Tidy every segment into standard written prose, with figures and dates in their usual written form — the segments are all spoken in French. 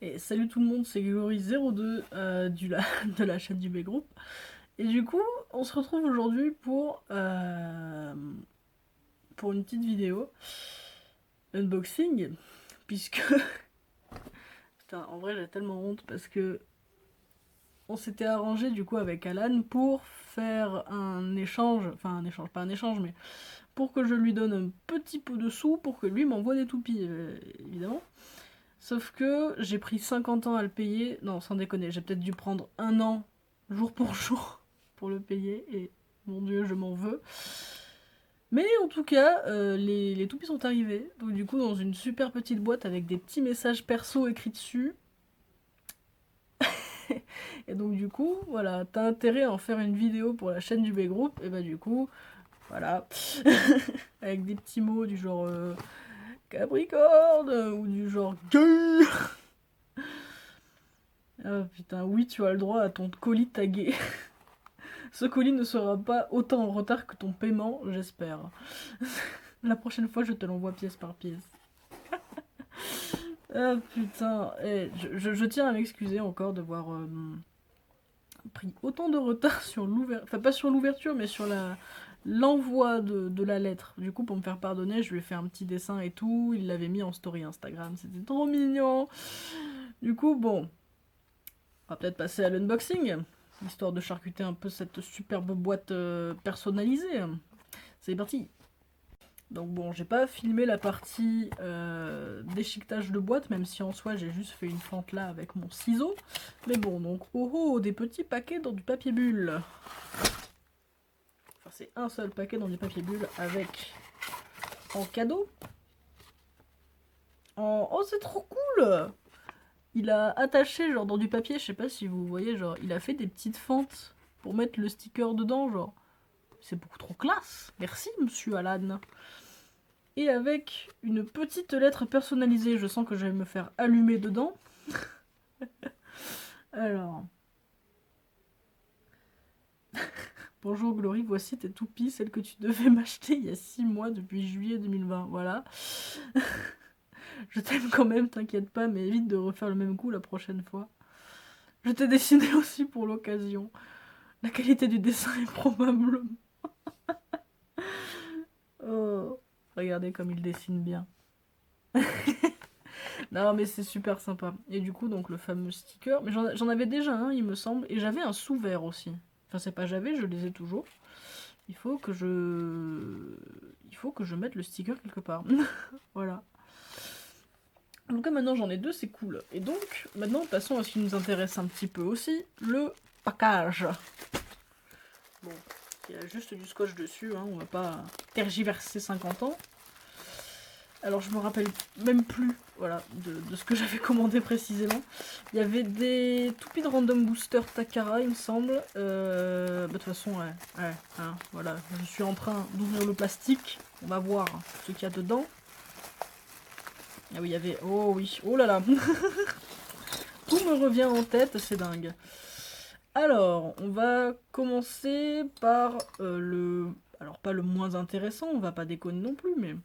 Et salut tout le monde, c'est Grégory02 de la chaîne du B-Group. Et du coup, on se retrouve aujourd'hui pour une petite vidéo unboxing, puisque... Putain, en vrai j'ai tellement honte parce que on s'était arrangé du coup avec Alan pour faire un échange, enfin un échange, pas un échange, mais pour que je lui donne un petit peu de sous pour que lui m'envoie des toupies, évidemment. Sauf que j'ai pris 50 ans à le payer. Non, sans déconner, j'ai peut-être dû prendre un an, jour pour jour, pour le payer. Et mon dieu, je m'en veux. Mais en tout cas, les toupies sont arrivés. Donc du coup, dans une super petite boîte avec des petits messages perso écrits dessus. Et donc du coup, voilà, t'as intérêt à en faire une vidéo pour la chaîne du B-Group. Et bah du coup, voilà. Avec des petits mots du genre Capricorne ou du genre gay. Ah putain, oui, tu as le droit à ton colis tagué. Ce colis ne sera pas autant en retard que ton paiement, j'espère. La prochaine fois, je te l'envoie pièce par pièce. Ah putain, je tiens à m'excuser encore d'avoir pris autant de retard sur l'ouverture. Enfin, pas sur l'ouverture, mais sur l'envoi de la lettre. Du coup, pour me faire pardonner, je lui ai fait un petit dessin et tout. Il l'avait mis en story Instagram. C'était trop mignon. Du coup, bon, on va peut-être passer à l'unboxing, histoire de charcuter un peu cette superbe boîte personnalisée. C'est parti. Donc bon, j'ai pas filmé la partie déchiquetage de boîte, même si en soi j'ai juste fait une fente là avec mon ciseau. Mais bon, donc oh oh, des petits paquets dans du papier bulle. Enfin, c'est un seul paquet dans du papier bulle avec en cadeau. Oh, c'est trop cool! Il a attaché genre dans du papier, je sais pas si vous voyez, genre il a fait des petites fentes pour mettre le sticker dedans, genre. C'est beaucoup trop classe. Merci, monsieur Alan. Et avec une petite lettre personnalisée. Je sens que je vais me faire allumer dedans. Alors. Bonjour Glory, voici tes toupies, celles que tu devais m'acheter il y a 6 mois depuis juillet 2020. Voilà. Je t'aime quand même, t'inquiète pas, mais évite de refaire le même coup la prochaine fois. Je t'ai dessiné aussi pour l'occasion. La qualité du dessin est probablement... Oh, regardez comme il dessine bien. Non mais c'est super sympa. Et du coup donc le fameux sticker, mais j'en avais déjà un il me semble, et j'avais un sous-vert aussi. Enfin c'est pas j'avais, je les ai toujours. Il faut que je mette le sticker quelque part. Voilà. En tout cas maintenant j'en ai deux, c'est cool. Et donc maintenant passons à ce qui nous intéresse un petit peu aussi, le package. Bon, il y a juste du scotch dessus, hein, on va pas tergiverser 50 ans. Alors je me rappelle même plus voilà, de ce que j'avais commandé précisément. Il y avait des toupies de Random Booster Takara, il me semble. De toute façon, ouais, hein, voilà. Je suis en train d'ouvrir le plastique. On va voir ce qu'il y a dedans. Ah oui, il y avait... Oh oui, oh là là. Tout me revient en tête, c'est dingue. Alors, on va commencer par le... Alors, pas le moins intéressant, on va pas déconner non plus, mais...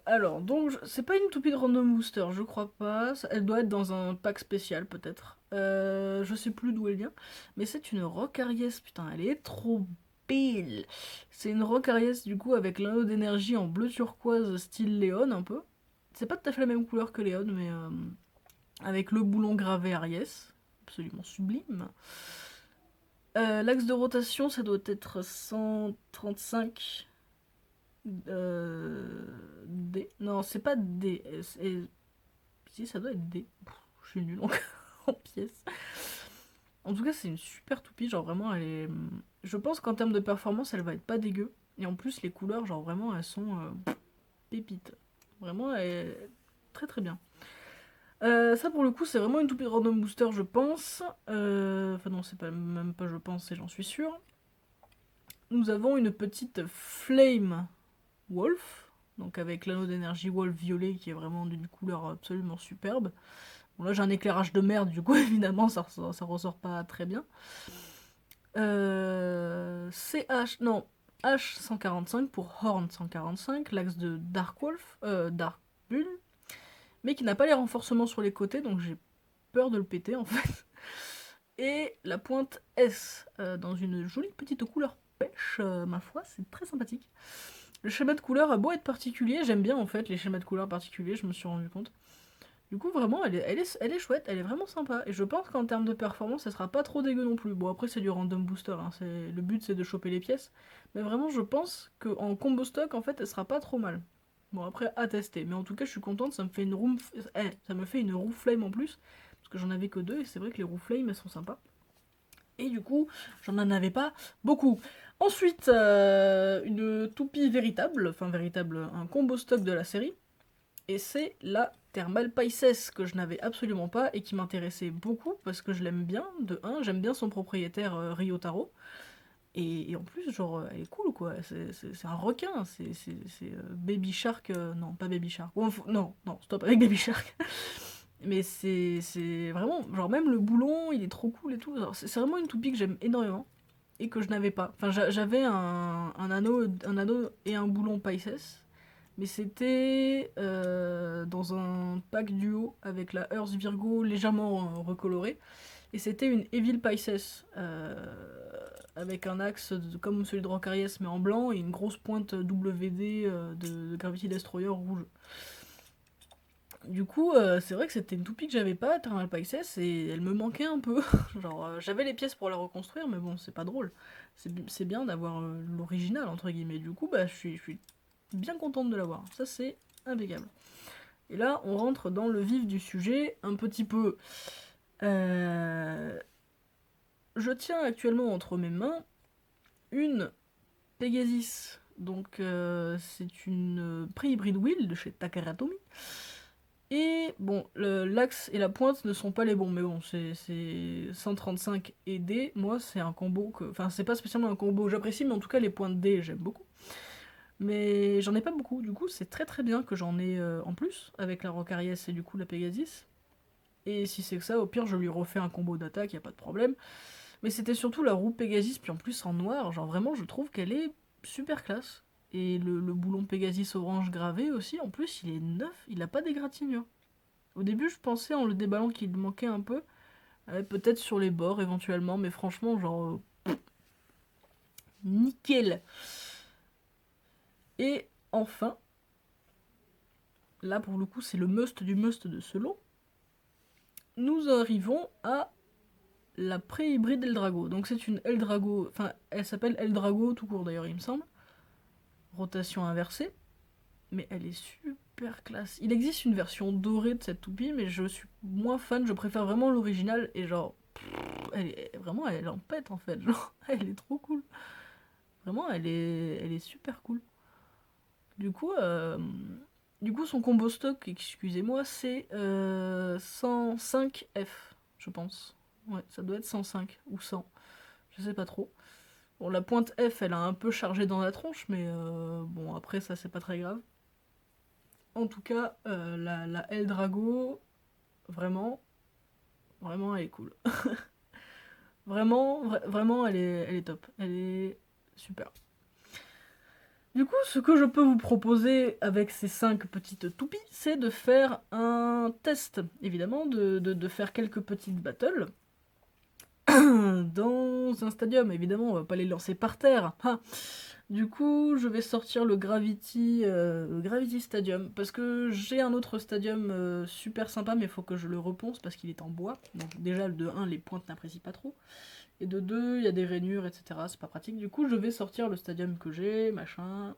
Alors, donc, c'est pas une toupie de Random Booster, je crois pas. Elle doit être dans un pack spécial, peut-être. Je sais plus d'où elle vient. Mais c'est une Rock Aries, putain, elle est trop belle. C'est une Rock Aries, du coup, avec l'anneau d'énergie en bleu turquoise, style Léon, un peu. C'est pas tout à fait la même couleur que Léon, mais avec le boulon gravé Aries. Absolument sublime. L'axe de rotation, ça doit être 135... D. Non, c'est pas D. Si, ça doit être D. Je suis nulle en pièces. En tout cas, c'est une super toupie. Genre, vraiment, elle est. Je pense qu'en termes de performance, elle va être pas dégueu. Et en plus, les couleurs, genre, vraiment, elles sont pépites. Vraiment, elle est très très bien. Ça, pour le coup, c'est vraiment une toupie de Random Booster, je pense. Enfin, non, c'est pas même pas je pense, c'est j'en suis sûre. Nous avons une petite Flame Wolf, donc avec l'anneau d'énergie Wolf violet qui est vraiment d'une couleur absolument superbe. Bon là j'ai un éclairage de merde, du coup évidemment ça ressort pas très bien. CH, non, H145 pour Horn 145, l'axe de Dark Wolf, Dark Bull. mais qui n'a pas les renforcements sur les côtés, donc j'ai peur de le péter en fait. Et la pointe S, dans une jolie petite couleur pêche, ma foi, c'est très sympathique. Le schéma de couleur a beau être particulier, j'aime bien en fait les schémas de couleurs particuliers, je me suis rendu compte. Du coup, vraiment, elle est chouette, elle est vraiment sympa. Et je pense qu'en termes de performance, elle sera pas trop dégueu non plus. Bon, après, c'est du random booster, hein, le but c'est de choper les pièces. Mais vraiment, je pense qu'en combo stock, en fait, elle sera pas trop mal. Bon, après, à tester. Mais en tout cas, je suis contente, ça me fait ça me fait une roue flame en plus. Parce que j'en avais que deux, et c'est vrai que les roues flame, elles sont sympas. Et du coup, j'en en avais pas beaucoup. Ensuite, une toupie véritable, enfin véritable, un combo stock de la série. Et c'est la Thermal Pisces que je n'avais absolument pas et qui m'intéressait beaucoup parce que je l'aime bien. De 1, j'aime bien son propriétaire Ryotaro. Et en plus, genre, elle est cool quoi. C'est un requin. C'est Baby Shark. Non, pas Baby Shark. Non, stop avec Baby Shark. Mais c'est vraiment. Genre, même le boulon, il est trop cool et tout. C'est vraiment une toupie que j'aime énormément et que je n'avais pas. Enfin, j'avais un anneau et un boulon Pisces. Mais c'était dans un pack duo avec la Earth Virgo légèrement recolorée. Et c'était une Evil Pisces avec un axe comme celui de Rockariès mais en blanc et une grosse pointe WD de Gravity Destroyer rouge. Du coup, c'est vrai que c'était une toupie que j'avais pas, Thermal Pisces, et elle me manquait un peu. Genre, j'avais les pièces pour la reconstruire, mais bon, c'est pas drôle. C'est bien d'avoir l'original, entre guillemets. Du coup, bah, je suis bien contente de l'avoir. Ça, c'est impeccable. Et là, on rentre dans le vif du sujet, un petit peu. Je tiens actuellement entre mes mains une Pegasus. Donc, c'est une pré-hybride wheel de chez Takaratomi. Et bon, l'axe et la pointe ne sont pas les bons, mais bon, c'est 135 et D. Moi, c'est un combo que. Enfin, c'est pas spécialement un combo que j'apprécie, mais en tout cas, les pointes D, j'aime beaucoup. Mais j'en ai pas beaucoup, du coup, c'est très très bien que j'en ai en plus, avec la Rocariès et du coup la Pegasus. Et si c'est que ça, au pire, je lui refais un combo d'attaque, y a pas de problème. Mais c'était surtout la roue Pegasus, puis en plus en noir, genre vraiment, je trouve qu'elle est super classe. Et le boulon Pegasus orange gravé aussi, en plus, il est neuf, il a pas d'égratignure. Au début, je pensais en le déballant qu'il manquait un peu, peut-être sur les bords éventuellement, mais franchement, genre. Nickel! Et enfin, là pour le coup, c'est le must du must de ce lot. Nous arrivons à la pré-hybride Eldrago. Donc c'est une Eldrago, enfin elle s'appelle Eldrago tout court d'ailleurs il me semble. Rotation inversée. Mais elle est super classe. Il existe une version dorée de cette toupie, mais je suis moins fan, je préfère vraiment l'original et genre. Vraiment elle en pète en fait. Genre, elle est trop cool. Vraiment elle est super cool. Du coup, son combo stock, excusez-moi, c'est 105F, je pense. Ouais, ça doit être 105 ou 100. Je sais pas trop. Bon, la pointe F, elle a un peu chargé dans la tronche, mais bon, après, ça, c'est pas très grave. En tout cas, la Eldrago, vraiment, vraiment, elle est cool. Vraiment, elle est top. Elle est super. Du coup, ce que je peux vous proposer avec ces 5 petites toupies, c'est de faire un test, évidemment, de faire quelques petites battles dans un stadium. Évidemment, on va pas les lancer par terre. Ah. Du coup, je vais sortir le Gravity Stadium, parce que j'ai un autre stadium super sympa, mais il faut que je le reponce, parce qu'il est en bois. Donc déjà, de 1, les pointes n'apprécient pas trop. Et de 2, il y a des rainures, etc. C'est pas pratique. Du coup, je vais sortir le stadium que j'ai, machin.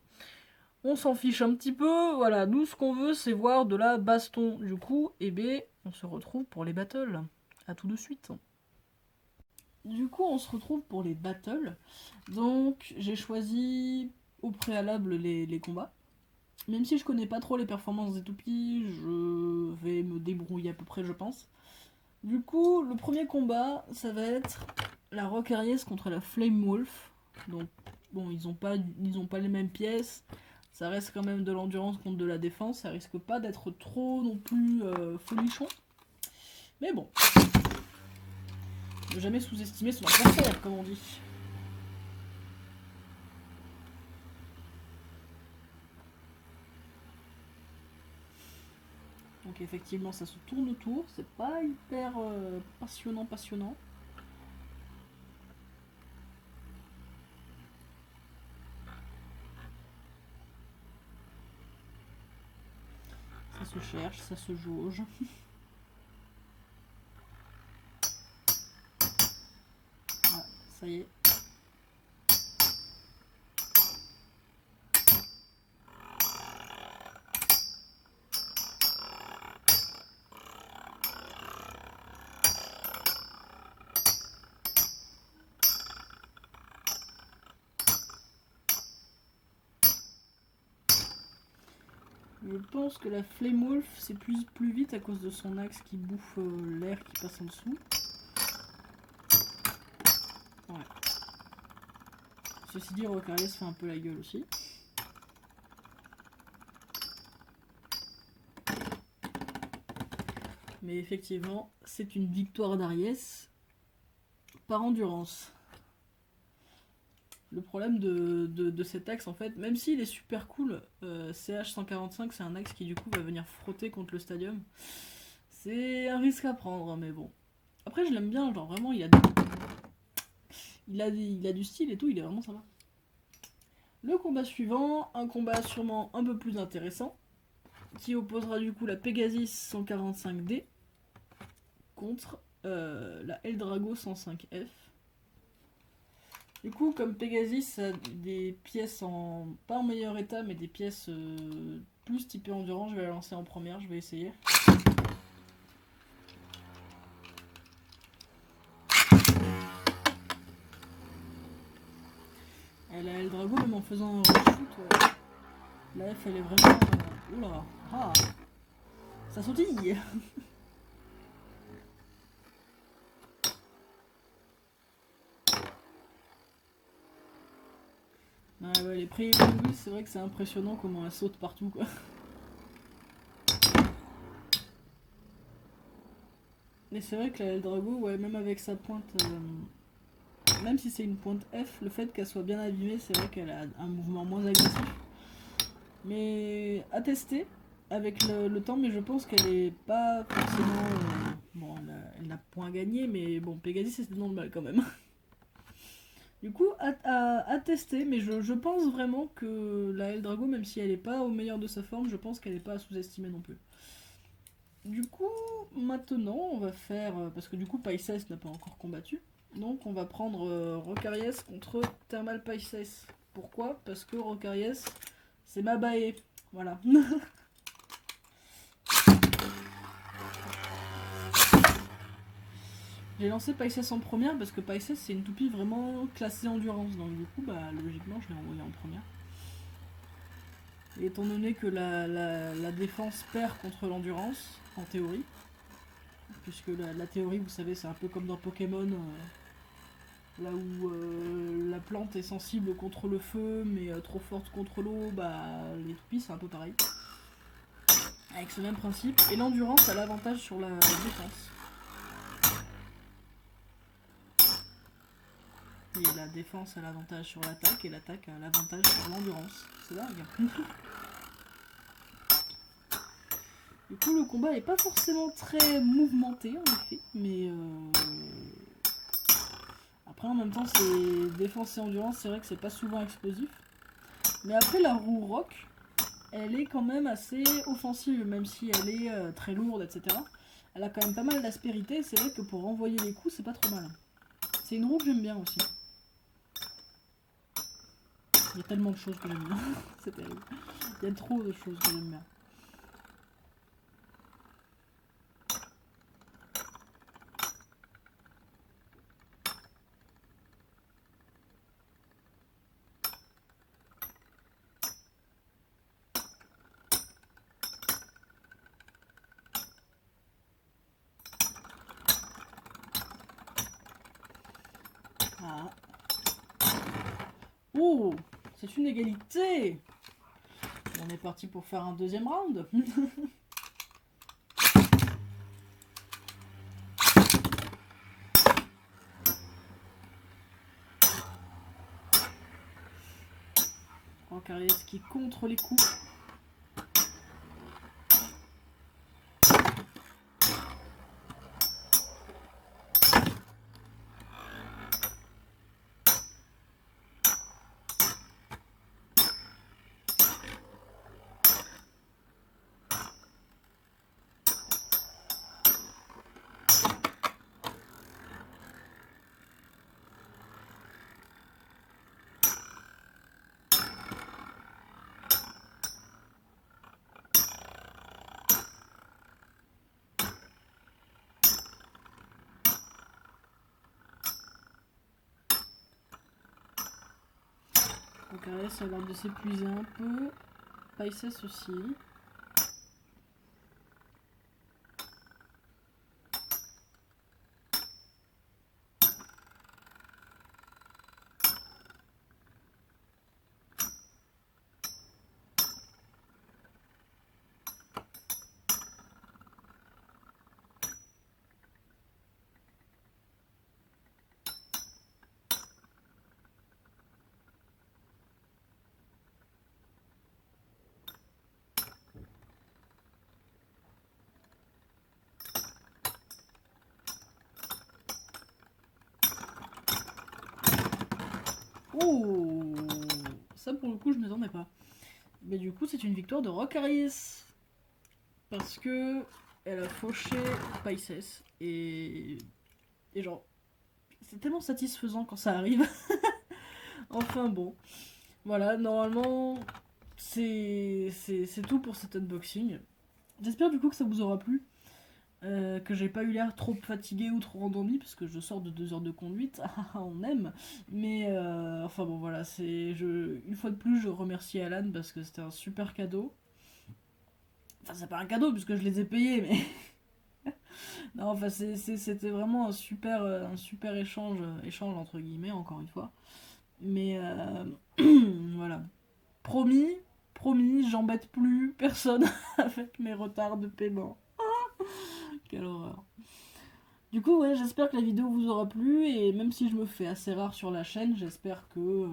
On s'en fiche un petit peu. Voilà, nous, ce qu'on veut, c'est voir de la baston. Du coup, eh bien, on se retrouve pour les battles. À tout de suite. Du coup, on se retrouve pour les battles. Donc, j'ai choisi au préalable les combats. Même si je connais pas trop les performances des toupies, je vais me débrouiller à peu près, je pense. Du coup, le premier combat, ça va être la Rock Aries contre la Flame Wolf. Donc, bon, ils ont pas les mêmes pièces. Ça reste quand même de l'endurance contre de la défense. Ça risque pas d'être trop non plus folichon. Mais bon. Ne jamais sous-estimer son adversaire, comme on dit. Donc effectivement ça se tourne autour, c'est pas hyper passionnant. Ça se cherche, ça se jauge. Voilà, ça y est. Je pense que la Flame Wolf s'épuise plus vite à cause de son axe qui bouffe l'air qui passe en dessous. Ouais. Ceci dit, Rocarius fait un peu la gueule aussi. Mais effectivement, c'est une victoire d'Ariès par endurance. Le problème de cet axe, en fait, même s'il est super cool, CH145, c'est un axe qui du coup va venir frotter contre le stadium. C'est un risque à prendre, mais bon. Après, je l'aime bien, genre vraiment, il a du style et tout, il est vraiment sympa. Le combat suivant, un combat sûrement un peu plus intéressant, qui opposera du coup la Pegasus 145D contre la Eldrago 105F. Du coup, comme Pegasus a des pièces pas en meilleur état, mais des pièces plus typées endurance, je vais la lancer en première, je vais essayer. Et la Eldrago, même en faisant un reshoot, la F elle est vraiment... oula, ah, ça sautille. Ouais, les premiers Pegasus, c'est vrai que c'est impressionnant comment elle saute partout, quoi. Mais c'est vrai que la Eldrago, ouais, même avec sa pointe, même si c'est une pointe F, le fait qu'elle soit bien abîmée, c'est vrai qu'elle a un mouvement moins agressif. Mais à tester avec le temps, mais je pense qu'elle est pas forcément... bon, elle n'a point gagné, mais bon, Pegasus c'était dans le mal quand même. Du coup, à tester, mais je pense vraiment que la Eldrago, même si elle n'est pas au meilleur de sa forme, je pense qu'elle n'est pas à sous-estimer non plus. Du coup, maintenant, on va faire... parce que du coup, Pisces n'a pas encore combattu. Donc, on va prendre Rocarius contre Thermal Pisces. Pourquoi? Parce que Rocarius, c'est ma bae. Voilà. J'ai lancé Pisces en première parce que Pisces, c'est une toupie vraiment classée endurance. Donc, du coup, bah, logiquement, je l'ai envoyé en première. Et étant donné que la défense perd contre l'endurance, en théorie, puisque la théorie, vous savez, c'est un peu comme dans Pokémon, là où la plante est sensible contre le feu, mais trop forte contre l'eau, bah les toupies, c'est un peu pareil. Avec ce même principe. Et l'endurance a l'avantage sur la défense. Et la défense a l'avantage sur l'attaque, et l'attaque a l'avantage sur l'endurance. C'est dingue. Du coup, le combat est pas forcément très mouvementé, en effet, mais après, en même temps, c'est défense et endurance, c'est vrai que c'est pas souvent explosif. Mais après, la roue rock, elle est quand même assez offensive, même si elle est très lourde, etc. Elle a quand même pas mal d'aspérité, c'est vrai que pour renvoyer les coups, c'est pas trop mal. C'est une roue que j'aime bien aussi. Il y a tellement de choses que j'aime bien, c'est terrible. Il y a trop de choses que j'aime bien. Ah. Oh, c'est une égalité. On est parti pour faire un deuxième round. Rocarius qui contre les coups. Donc Aries a l'air de s'épuiser un peu. Pisces aussi. Oh, ça pour le coup je m'attendais pas. Mais du coup c'est une victoire de Rock Harris. Parce que elle a fauché Pisces et genre c'est tellement satisfaisant quand ça arrive. Enfin bon, voilà, normalement c'est tout pour cet unboxing. J'espère du coup que ça vous aura plu. Que j'ai pas eu l'air trop fatigué ou trop endormi parce que je sors de 2 heures de conduite, on aime. Mais enfin bon voilà, une fois de plus je remercie Alan parce que c'était un super cadeau. Enfin c'est pas un cadeau puisque je les ai payés mais non enfin c'était vraiment un super échange entre guillemets encore une fois. Mais voilà, promis, promis, j'embête plus personne avec mes retards de paiement. Quelle horreur. Du coup, ouais, j'espère que la vidéo vous aura plu et même si je me fais assez rare sur la chaîne, j'espère que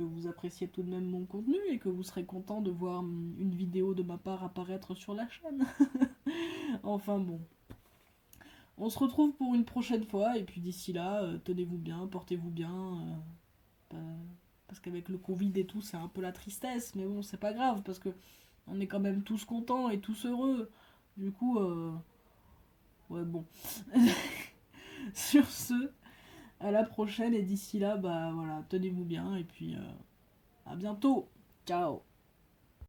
vous appréciez tout de même mon contenu et que vous serez content de voir une vidéo de ma part apparaître sur la chaîne. Enfin bon. On se retrouve pour une prochaine fois et puis d'ici là, tenez-vous bien, portez-vous bien. Parce qu'avec le Covid et tout, c'est un peu la tristesse, mais bon, c'est pas grave parce que on est quand même tous contents et tous heureux. Du coup, ouais, bon. Sur ce, à la prochaine et d'ici là, bah voilà, tenez-vous bien et puis à bientôt. Ciao.